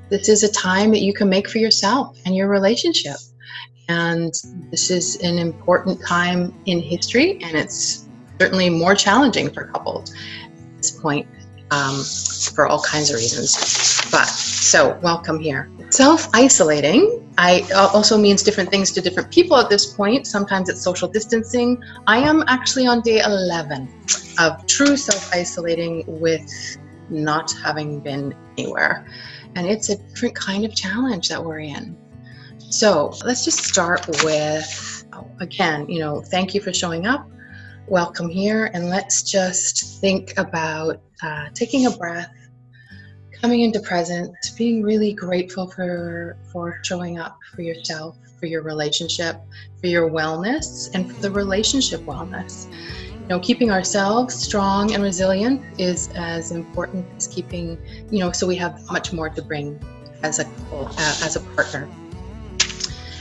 this is a time that you can make for yourself and your relationship. And this is an important time in history, and it's certainly more challenging for couples at this point, for all kinds of reasons. But so welcome here. Self-isolating also means different things to different people at this point. Sometimes it's social distancing. I am actually on day 11 of true self-isolating with not having been anywhere. And it's a different kind of challenge that we're in. So let's just start with, again, thank you for showing up. Welcome here. And let's just think about taking a breath, coming into present, being really grateful for showing up for yourself, for your relationship, for your wellness, and for the relationship wellness. Keeping ourselves strong and resilient is as important as keeping, so we have much more to bring as a couple, as a partner,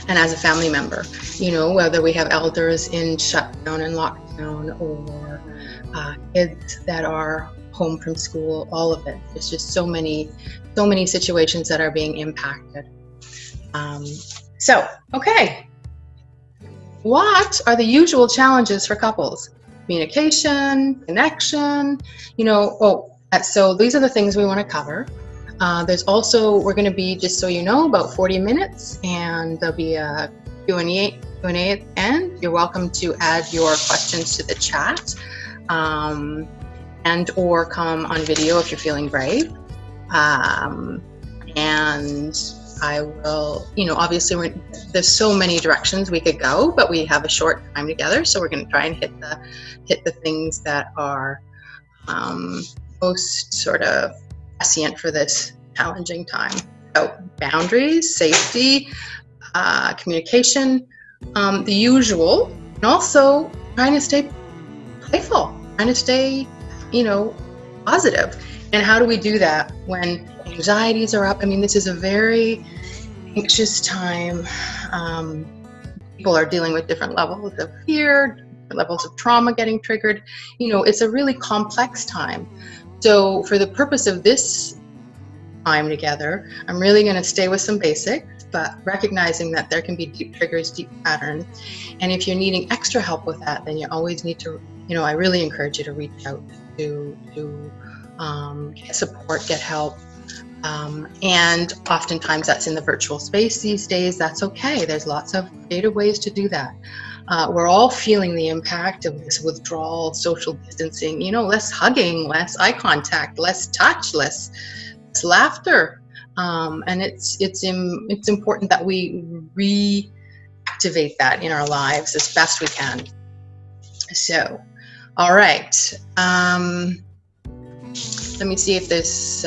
and as a family member. Whether we have elders in shutdown and lockdown, or kids that are home from school, all of it. There's just so many situations that are being impacted. Okay. What are the usual challenges for couples? Communication, connection, so these are the things we want to cover. There's also, we're going to be, just so you know, about 40 minutes, and there'll be a Q&A at the end. You're welcome to add your questions to the chat, and or come on video if you're feeling brave. And I will, obviously there's so many directions we could go, but we have a short time together, so we're going to try and hit the things that are most sort of prescient for this challenging time. So boundaries, safety, communication, the usual, and also trying to stay playful, trying to stay, positive. And how do we do that when anxieties are up? I mean, this is a very anxious time. People are dealing with different levels of fear, different levels of trauma getting triggered. It's a really complex time. So for the purpose of this time together, I'm really going to stay with some basics, but recognizing that there can be deep triggers, deep patterns. And if you're needing extra help with that, then you always need to, I really encourage you to reach out to get support, get help. And oftentimes that's in the virtual space these days. That's okay. There's lots of creative ways to do that. We're all feeling the impact of this withdrawal, social distancing, less hugging, less eye contact, less touch, less laughter. And it's important that we reactivate that in our lives as best we can. So, all right. Let me see if this,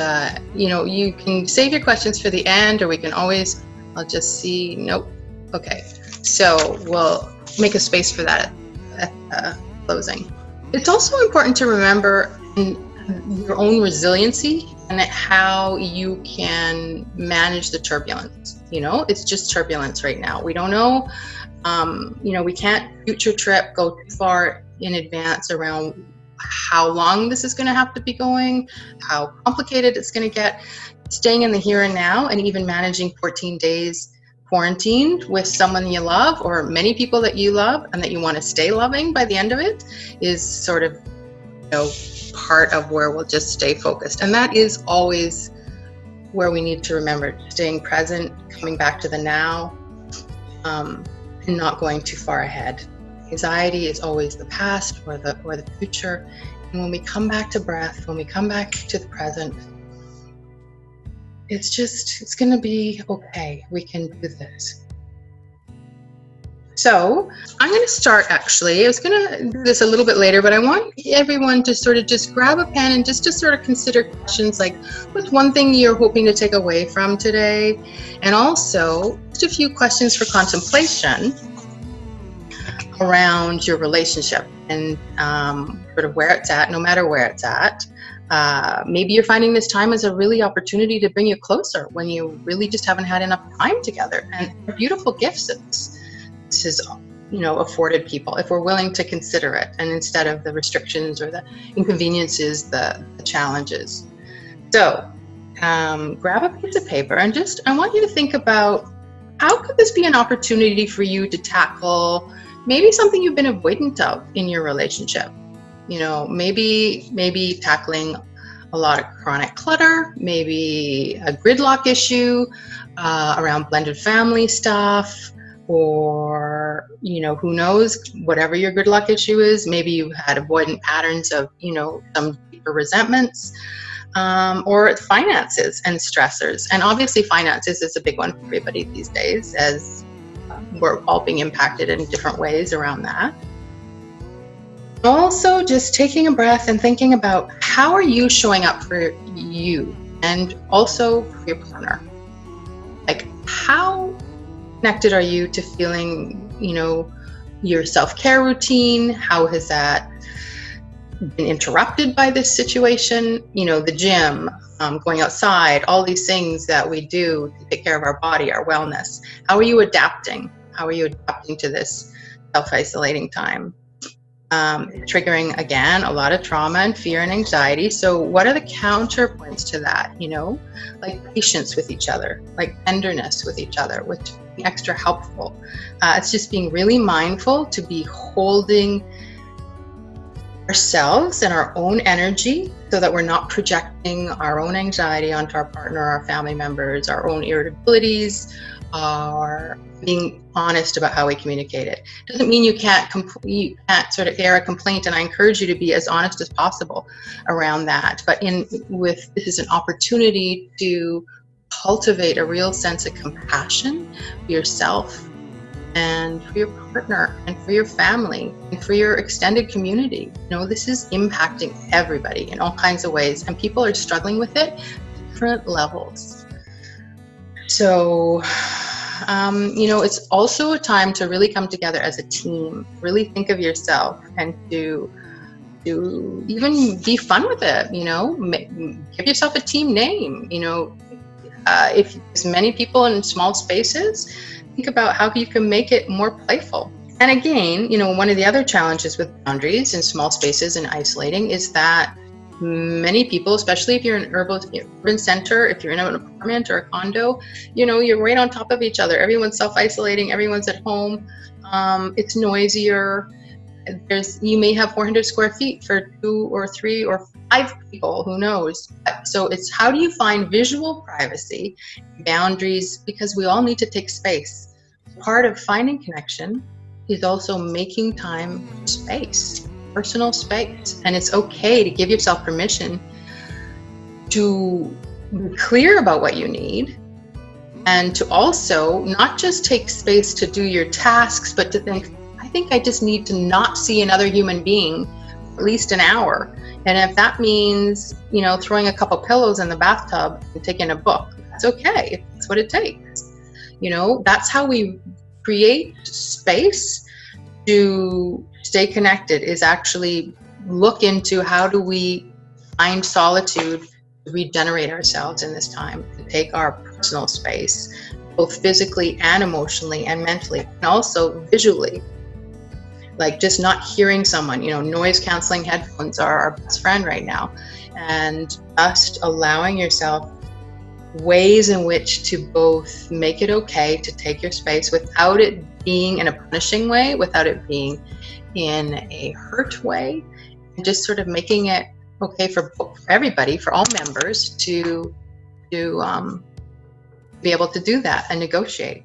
you can save your questions for the end, or we can always, I'll just see, nope. Okay, so we'll make a space for that at closing. It's also important to remember your own resiliency and how you can manage the turbulence. It's just turbulence right now. We don't know, we can't future trip, go too far in advance around how long this is going to have to be going, how complicated it's going to get. Staying in the here and now, and even managing 14 days quarantined with someone you love, or many people that you love and that you want to stay loving by the end of it, is sort of part of where we'll just stay focused. And that is always where we need to remember staying present, coming back to the now, and not going too far ahead. Anxiety is always the past or the future. And when we come back to breath, when we come back to the present, it's going to be okay. We can do this. So I'm going to start, actually. I was going to do this a little bit later, but I want everyone to sort of just grab a pen and just to sort of consider questions like, what's one thing you're hoping to take away from today? And also just a few questions for contemplation around your relationship and sort of where it's at, no matter where it's at. Maybe you're finding this time as a really opportunity to bring you closer when you really just haven't had enough time together. And beautiful gifts that this has, afforded people, if we're willing to consider it, and instead of the restrictions or the inconveniences, the challenges. So grab a piece of paper and I want you to think about, how could this be an opportunity for you to tackle maybe something you've been avoidant of in your relationship? You know, maybe tackling a lot of chronic clutter, maybe a gridlock issue around blended family stuff, or, you know, who knows, whatever your gridlock issue is, maybe you've had avoidant patterns of, you know, some deeper resentments. Or finances and stressors. And obviously finances is a big one for everybody these days, as we're all being impacted in different ways around that. Also, just taking a breath and thinking about, how are you showing up for you and also for your partner? Like, how connected are you to feeling, you know, your self-care routine? How has that been interrupted by this situation? You know, the gym, going outside, all these things that we do to take care of our body, our wellness. How are you adapting? How are you adapting to this self-isolating time? Triggering, again, a lot of trauma and fear and anxiety. So what are the counterpoints to that? You know, like patience with each other, like tenderness with each other, which is extra helpful. It's just being really mindful to be holding ourselves and our own energy, so that we're not projecting our own anxiety onto our partner, our family members, our own irritabilities, or being honest about how we communicate it. Doesn't mean you can't sort of air a complaint, and I encourage you to be as honest as possible around that. But this is an opportunity to cultivate a real sense of compassion for yourself and for your partner and for your family and for your extended community. You know, this is impacting everybody in all kinds of ways, and people are struggling with it at different levels. So, you know, it's also a time to really come together as a team, really think of yourself, and to even be fun with it, you know, give yourself a team name. You know, if there's many people in small spaces, think about how you can make it more playful. And again, you know, one of the other challenges with boundaries in small spaces and isolating is that many people, especially if you're in an urban center, if you're in an apartment or a condo, you know, you're right on top of each other. Everyone's self-isolating, everyone's at home. It's noisier. You may have 400 square feet for 2 or 3 or 5 people, who knows? So it's, how do you find visual privacy, boundaries, because we all need to take space. Part of finding connection is also making time for space, personal space. And it's okay to give yourself permission to be clear about what you need, and to also not just take space to do your tasks, but to think, I think I just need to not see another human being for at least an hour. And if that means, you know, throwing a couple pillows in the bathtub and taking a book, that's okay. That's what it takes. You know, that's how we create space to stay connected, is actually look into, how do we find solitude to regenerate ourselves in this time, to take our personal space, both physically and emotionally and mentally, and also visually. Like just not hearing someone, you know, noise canceling headphones are our best friend right now. And just allowing yourself ways in which to both make it okay to take your space without it being in a punishing way, without it being in a hurt way, and just sort of making it okay for everybody, for all members, to be able to do that and negotiate.